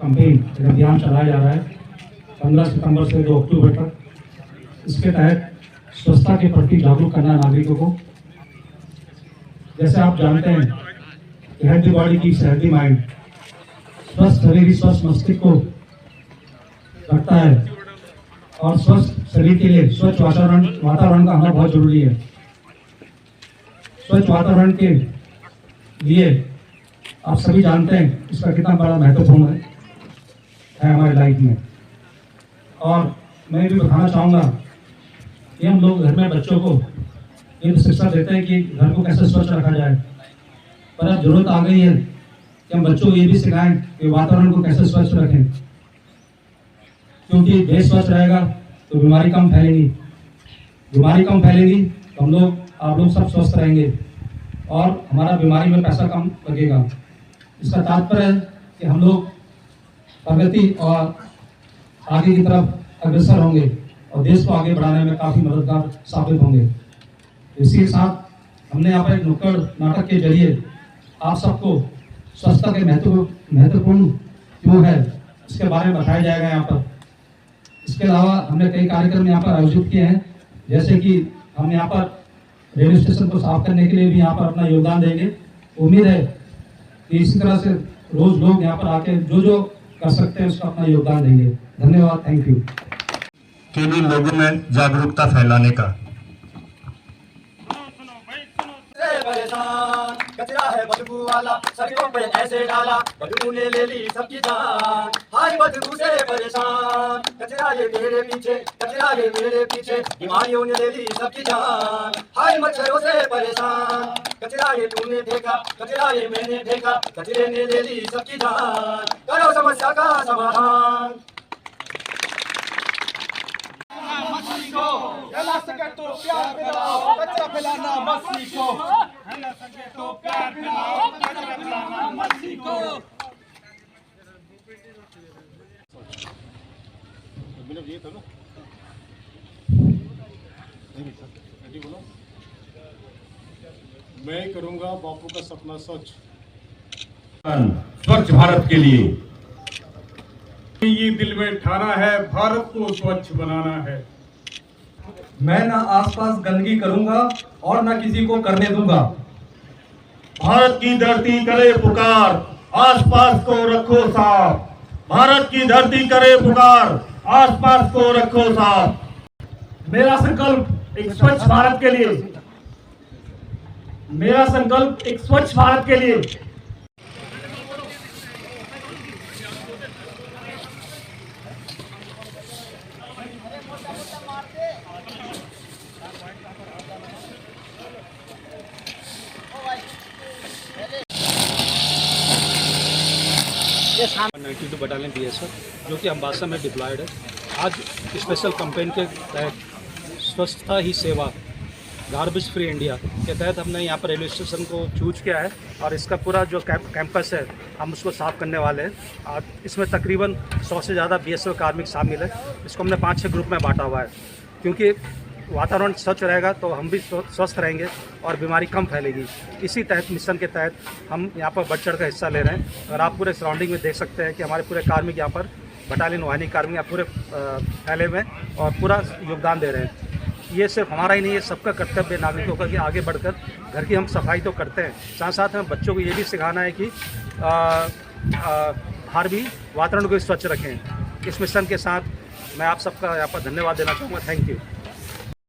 Campaign अभियान चलाया जा रहा है 15 सितंबर से 2 अक्टूबर तक। इसके तहत स्वच्छता के प्रति जागरूक करना नागरिकों को। जैसे आप जानते हैं कि हेल्दी बॉडी की हेल्दी माइंड, स्वस्थ शरीर स्वस्थ मस्तिष्क को रखता है और स्वस्थ शरीर के लिए स्वच्छ वातावरण का होना बहुत जरूरी है। स्वच्छ वातावरण के लिए आप सभी जानते हैं इसका कितना बड़ा महत्वपूर्ण है हमारी लाइफ में। और मैं भी बताना चाहूँगा कि हम लोग घर में बच्चों को ये शिक्षा देते हैं कि घर को कैसे स्वच्छ रखा जाए, पर अब जरूरत आ गई है कि हम बच्चों को ये भी सिखाएं कि वातावरण को कैसे स्वच्छ रखें, क्योंकि देश स्वच्छ रहेगा तो बीमारी कम फैलेगी, बीमारी कम फैलेगी तो हम लोग आप लोग सब स्वस्थ रहेंगे और हमारा बीमारी में पैसा कम लगेगा। इसका तात्पर्य है कि हम लोग प्रगति और आगे की तरफ अग्रसर होंगे और देश को आगे बढ़ाने में काफ़ी मददगार साबित होंगे। इसी के साथ हमने यहाँ पर एक नुक्कड़ नाटक के जरिए आप सबको स्वच्छता के महत्वपूर्ण क्यों है इसके बारे में बताया जाएगा यहाँ पर। इसके अलावा हमने कई कार्यक्रम यहाँ पर आयोजित किए हैं, जैसे कि हम यहाँ पर रेलवे स्टेशन को साफ करने के लिए भी यहाँ पर अपना योगदान देंगे। उम्मीद है कि इसी तरह से रोज लोग यहाँ पर आके जो कर सकते हैं उसका अपना योगदान देंगे। धन्यवाद, थैंक यू। के लिए लोगों में जागरूकता फैलाने का। कचरा है बदबू वाला, सड़कों पे ऐसे डाला, बदबू ने ले ली सबकी जान। हाय बदबू से परेशान, कचरा ये मेरे पीछे, कचरा ये मेरे पीछे, बीमारियों ने ले ली सबकी जान। हाय मच्छरों से परेशान, कचरा ये तूने फेंका, कचरा ये मैंने फेंका, कचरे ने ले ली सबकी जान। करो समस्या का समाधान। मछली को जला सके तो प्यार फैलाओ, कचरा फैलाना मत सीखो। जला सके तो प्यार फैलाओ, कचरा फैलाना मत सीखो। ये तो मैं करूंगा बापू का सपना सच। स्वच्छ भारत के लिए ये दिल में ठाना है, भारत को स्वच्छ बनाना है। मैं ना आसपास गंदगी करूंगा और ना किसी को करने दूंगा। भारत की धरती करे पुकार, आसपास को रखो साफ। भारत की धरती करे पुकार, आसपास को रखो साफ। मेरा संकल्प एक स्वच्छ भारत के लिए, मेरा संकल्प एक स्वच्छ भारत के लिए। (92) बटालियन BSF जो कि अम्बासा में डिप्लॉयड है, आज स्पेशल कैंपेन के तहत स्वच्छता ही सेवा गार्बेज फ्री इंडिया के तहत हमने यहाँ पर रेलवे स्टेशन को चूज किया है और इसका पूरा जो कैंपस है हम उसको साफ़ करने वाले हैं। आज इसमें तकरीबन 100 से ज़्यादा BSF कार्मिक शामिल है। इसको हमने 5-6 ग्रुप में बांटा हुआ है, क्योंकि वातावरण स्वच्छ रहेगा तो हम भी स्वस्थ रहेंगे और बीमारी कम फैलेगी। इसी तहत मिशन के तहत हम यहाँ पर बढ़ चढ़ कर हिस्सा ले रहे हैं और आप पूरे सराउंडिंग में देख सकते हैं कि हमारे पूरे कार्मिक यहाँ पर बटालियन वाहिनी कार्मिक यहाँ पूरे फैले हुए हैं और पूरा योगदान दे रहे हैं। ये सिर्फ हमारा ही नहीं है, सबका कर्तव्य नागरिकों का कि आगे बढ़कर घर की हम सफाई तो करते हैं, साथ साथ हमें बच्चों को ये भी सिखाना है कि बाहर भी वातावरण को स्वच्छ रखें। इस मिशन के साथ मैं आप सबका यहाँ पर धन्यवाद देना चाहूँगा। Thank you.